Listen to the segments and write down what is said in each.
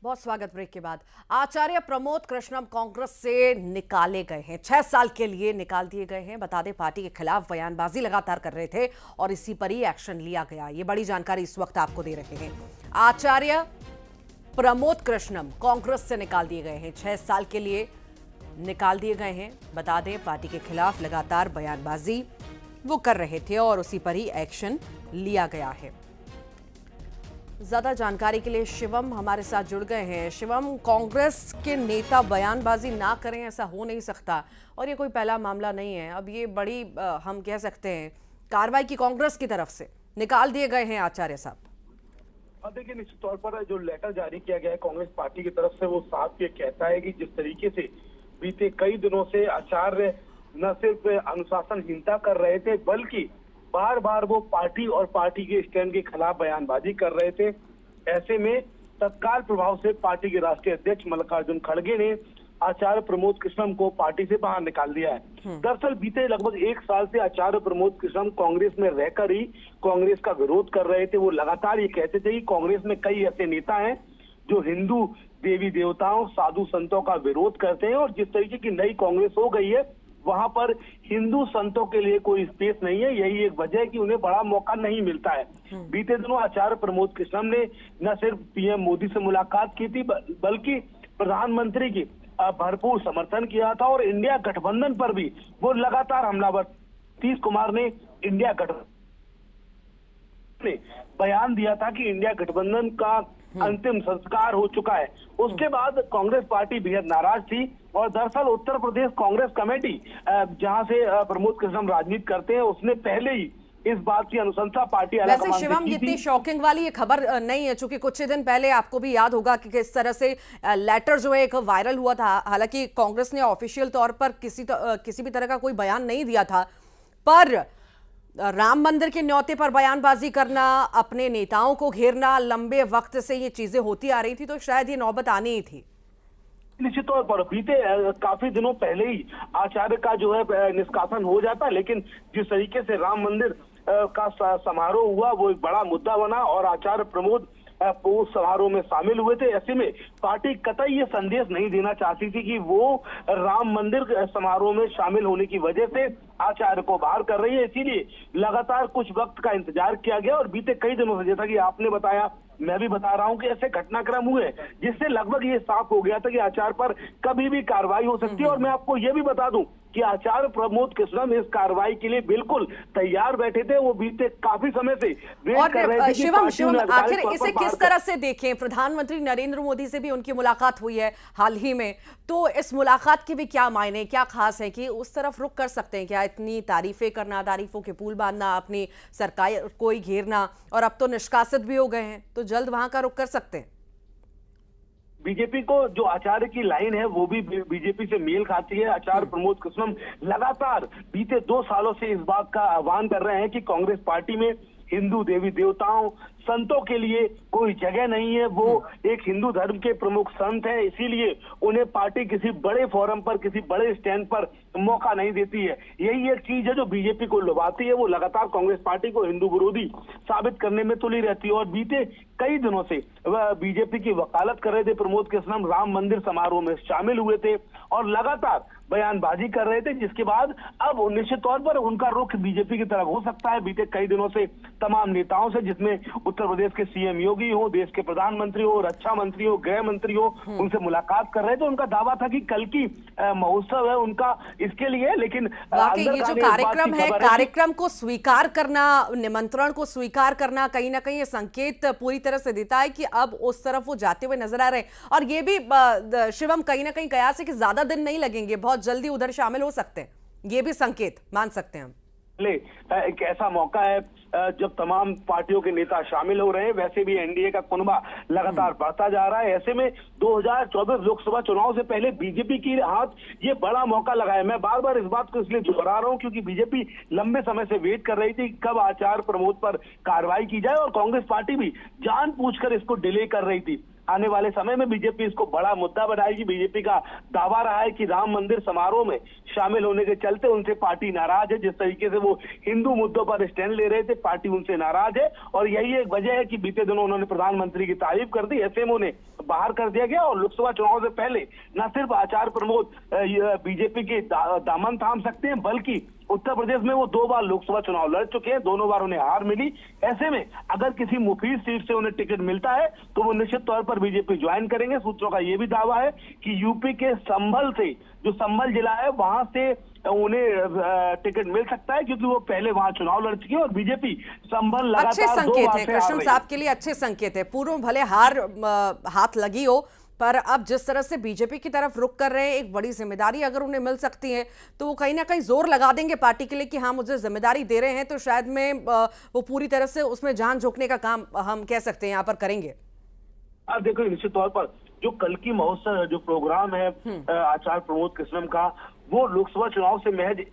बहुत स्वागत। ब्रेक के बाद आचार्य प्रमोद कृष्णम कांग्रेस से निकाले गए हैं। 6 साल के लिए निकाल दिए गए हैं। बता दें, पार्टी के खिलाफ बयानबाजी लगातार कर रहे थे और इसी पर ही एक्शन लिया गया। ये बड़ी जानकारी इस वक्त आपको दे रहे हैं। आचार्य प्रमोद कृष्णम कांग्रेस से निकाल दिए गए हैं। 6 साल के लिए निकाल दिए गए हैं। बता दें, पार्टी के खिलाफ लगातार बयानबाजी वो कर रहे थे और उसी पर ही एक्शन लिया गया है। ज्यादा जानकारी के लिए शिवम हमारे साथ जुड़ गए हैं। शिवम, कांग्रेस के नेता बयानबाजी ना करें ऐसा हो नहीं सकता और ये कोई पहला मामला नहीं है। अब ये बड़ी हम कह सकते हैं कार्रवाई की कांग्रेस की तरफ से निकाल दिए गए हैं आचार्य साहब। देखिए, निश्चित तौर पर जो लेटर जारी किया गया है कांग्रेस पार्टी की तरफ से वो साफ ये कहता है कि जिस तरीके से बीते कई दिनों से आचार्य न सिर्फ अनुशासनहीनता कर रहे थे बल्कि बार बार वो पार्टी और पार्टी के स्टैंड के खिलाफ बयानबाजी कर रहे थे। ऐसे में तत्काल प्रभाव से पार्टी के राष्ट्रीय अध्यक्ष मल्लिकार्जुन खड़गे ने आचार्य प्रमोद कृष्णम को पार्टी से बाहर निकाल दिया है। दरअसल बीते लगभग 1 साल से आचार्य प्रमोद कृष्णम कांग्रेस में रहकर ही कांग्रेस का विरोध कर रहे थे। वो लगातार ये कहते थे कि कांग्रेस में कई ऐसे नेता हैं जो हिंदू देवी देवताओं, साधु संतों का विरोध करते हैं और जिस तरीके की नई कांग्रेस हो गई है वहां पर हिंदू संतों के लिए कोई स्पेस नहीं है। यही एक वजह है कि उन्हें बड़ा मौका नहीं मिलता है। बीते दिनों आचार्य प्रमोद कृष्णम ने न सिर्फ पीएम मोदी से मुलाकात की थी बल्कि प्रधानमंत्री की भरपूर समर्थन किया था और इंडिया गठबंधन पर भी वो लगातार हमलावर। नीतीश कुमार ने इंडिया गठबंधन ने बयान दिया था कि इंडिया गठबंधन का अंतिम संस्कार हो चुका है। उसके बाद कांग्रेस पार्टी बेहद नाराज थी और दरअसल उत्तर प्रदेश कांग्रेस कमेटी जहां से प्रमोद कृष्णम राजनीति करते हैं उसने पहले ही इस बात की अनुशंसा पार्टी वैसे शिवम, इतनी शॉकिंग वाली ये खबर नहीं है, चूंकि कुछ ही दिन पहले आपको भी याद होगा कि किस तरह से लेटर जो है एक वायरल हुआ था। हालांकि कांग्रेस ने ऑफिशियल तौर पर किसी भी तरह का कोई बयान नहीं दिया था, पर राम मंदिर के न्योते पर बयानबाजी करना, अपने नेताओं को घेरना, लंबे वक्त से ये चीजें होती आ रही थी, तो शायद ये नौबत आनी ही थी। निश्चित तौर पर बीते काफी दिनों पहले ही आचार्य का जो है निष्कासन हो जाता, लेकिन जिस तरीके से राम मंदिर का समारोह हुआ वो एक बड़ा मुद्दा बना और आचार्य प्रमोद उस समारोह में शामिल हुए थे। ऐसे में पार्टी कतई ये संदेश नहीं देना चाहती थी कि वो राम मंदिर समारोह में शामिल होने की वजह से आचार्य को बाहर कर रही है। इसीलिए लगातार कुछ वक्त का इंतजार किया गया और बीते कई दिनों से, जैसा कि आपने बताया, मैं भी बता रहा हूं कि ऐसे घटनाक्रम हुए जिससे लगभग ये साफ हो गया था कि आचार्य पर कभी भी कार्रवाई हो सकती है। और मैं आपको ये भी बता दूं कि आचार्य प्रमोद कृष्णम इस कार्रवाई के लिए बिल्कुल तैयार बैठे थे। वो बीते काफी समय से वेट कर रहे थे। शिवम, आखिर इसे किस तरह से देखें? प्रधानमंत्री नरेंद्र मोदी से भी उनकी मुलाकात हुई है हाल ही में, तो इस मुलाकात के भी क्या मायने, क्या खास है कि उस तरफ रुख कर सकते हैं क्या? इतनी तारीफें करना, तारीफों के पुल बांधना, अपनी सरकार को ही घेरना, और अब तो निष्कासित भी हो गए हैं, तो जल्द वहां का रुख कर सकते हैं। बीजेपी को जो आचार्य की लाइन है वो भी बीजेपी से मेल खाती है। आचार्य प्रमोद कृष्णम लगातार बीते 2 सालों से इस बात का आह्वान कर रहे हैं कि कांग्रेस पार्टी में हिंदू देवी देवताओं, संतों के लिए कोई जगह नहीं है। वो एक हिंदू धर्म के प्रमुख संत हैं, इसीलिए उन्हें पार्टी किसी बड़े फोरम पर, किसी बड़े स्टैंड पर मौका नहीं देती है। यही एक चीज है जो बीजेपी को लुभाती है। वो लगातार कांग्रेस पार्टी को हिंदू विरोधी साबित करने में तुली रहती है और बीते कई दिनों से वह बीजेपी की वकालत कर रहे थे। प्रमोद कृष्णम राम मंदिर समारोह में शामिल हुए थे और लगातार बयानबाजी कर रहे थे, जिसके बाद अब निश्चित तौर पर उनका रुख बीजेपी की तरफ हो सकता है। बीते कई दिनों से तमाम नेताओं से, जिसमें उत्तर प्रदेश के सीएम योगी हो, देश के प्रधानमंत्री हो, रक्षा मंत्री हो, गृह मंत्री हो, उनसे मुलाकात कर रहे थे। उनका दावा था कि कल की महोत्सव है उनका इसके लिए, लेकिन वाकई ये जो कार्यक्रम है, कार्यक्रम को स्वीकार करना, निमंत्रण को स्वीकार करना, कहीं ना कहीं ये संकेत पूरी तरह से देता है कि अब उस तरफ वो जाते हुए नजर आ रहे हैं। और ये भी शिवम कहीं ना कहीं कयास है कि ज्यादा दिन नहीं लगेंगे, बहुत जल्दी उधर शामिल हो सकते हैं। ये भी संकेत मान सकते हैं हम। एक ऐसा मौका है जब तमाम पार्टियों के नेता शामिल हो रहे हैं। वैसे भी एनडीए का कुनबा लगातार बढ़ता जा रहा है। ऐसे में 2024 लोकसभा चुनाव से पहले बीजेपी की हाथ ये बड़ा मौका लगा है। मैं बार बार इस बात को इसलिए दोहरा रहा हूं क्योंकि बीजेपी लंबे समय से वेट कर रही थी कब आचार्य प्रमोद पर कार्रवाई की जाए और कांग्रेस पार्टी भी जानबूझकर इसको डिले कर रही थी। आने वाले समय में बीजेपी इसको बड़ा मुद्दा बनाएगी। बीजेपी का दावा रहा है कि राम मंदिर समारोह में शामिल होने के चलते उनसे पार्टी नाराज है। जिस तरीके से वो हिंदू मुद्दों पर स्टैंड ले रहे थे, पार्टी उनसे नाराज है और यही एक वजह है कि बीते दिनों उन्होंने प्रधानमंत्री की तारीफ कर दी। ऐसे में उन्हें बाहर कर दिया गया और लोकसभा चुनाव से पहले न सिर्फ आचार्य प्रमोद बीजेपी के दामन थाम सकते हैं, बल्कि उत्तर प्रदेश में वो 2 बार लोकसभा चुनाव लड़ चुके हैं, दोनों बार उन्हें हार मिली। ऐसे में अगर किसी मुफीद सीट से उन्हें टिकट मिलता है तो वो निश्चित तौर पर बीजेपी ज्वाइन करेंगे। सूत्रों का ये भी दावा है कि यूपी के संभल से, जो संभल जिला है, वहां से उन्हें टिकट मिल सकता है, क्योंकि वो पहले वहां चुनाव लड़ चुके हैं और बीजेपी संभल लगातार अच्छे 2 संकेत बार है से हार कृष्ण रही साहब के लिए, अच्छे संकेत है। पूर्व भले हार हाथ लगी हो, पर अब जिस तरह से बीजेपी की तरफ रुख कर रहे हैं, एक बड़ी जिम्मेदारी अगर उन्हें मिल सकती है तो वो कहीं ना कहीं जोर लगा देंगे पार्टी के लिए कि हाँ मुझे जिम्मेदारी दे रहे हैं, तो शायद में वो पूरी तरह से उसमें जान झोंकने का काम हम कह सकते हैं यहाँ पर करेंगे। अब देखो, निश्चित तौर पर जो कल की महोत्सव जो प्रोग्राम है आचार्य प्रमोद कृष्णम का, वो लोकसभा चुनाव से महज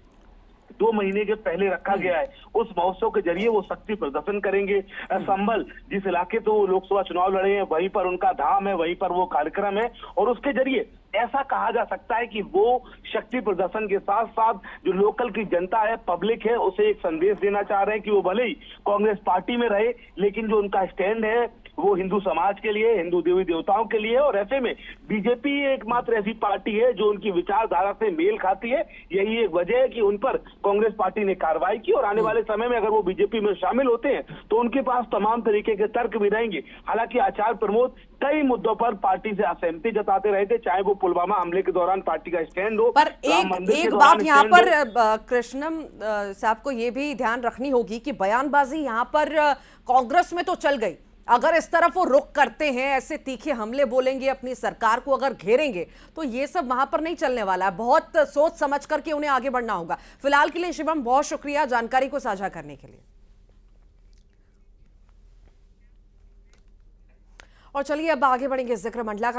2 महीने के पहले रखा गया है। उस महोत्सव के जरिए वो शक्ति प्रदर्शन करेंगे। संभल जिस इलाके तो वो लोकसभा चुनाव लड़े हैं, वहीं पर उनका धाम है, वहीं पर वो कार्यक्रम है, और उसके जरिए ऐसा कहा जा सकता है कि वो शक्ति प्रदर्शन के साथ साथ जो लोकल की जनता है, पब्लिक है, उसे एक संदेश देना चाह रहे हैं कि वो भले ही कांग्रेस पार्टी में रहे, लेकिन जो उनका स्टैंड है वो हिंदू समाज के लिए, हिंदू देवी देवताओं के लिए। और ऐसे में बीजेपी एकमात्र ऐसी पार्टी है जो उनकी विचारधारा से मेल खाती है। यही एक वजह है कि उन पर कांग्रेस पार्टी ने कार्रवाई की, और आने वाले समय में अगर वो बीजेपी में शामिल होते हैं तो उनके पास तमाम तरीके के तर्क भी रहेंगे। हालांकि आचार्य प्रमोद कई मुद्दों पर पार्टी से असहमति जताते रहे थे, चाहे वो पुलवामा हमले के दौरान पार्टी का स्टैंड हो, पर एक बात यहाँ पर कृष्णम साहब को ये भी ध्यान रखनी होगी कि बयानबाजी यहाँ पर कांग्रेस में तो चल गई, अगर इस तरफ वो रुख करते हैं, ऐसे तीखे हमले बोलेंगे, अपनी सरकार को अगर घेरेंगे, तो ये सब वहां पर नहीं चलने वाला है। बहुत सोच समझ करके उन्हें आगे बढ़ना होगा। फिलहाल के लिए शिवम बहुत शुक्रिया जानकारी को साझा करने के लिए। और चलिए अब आगे बढ़ेंगे जिक्र मंडला का।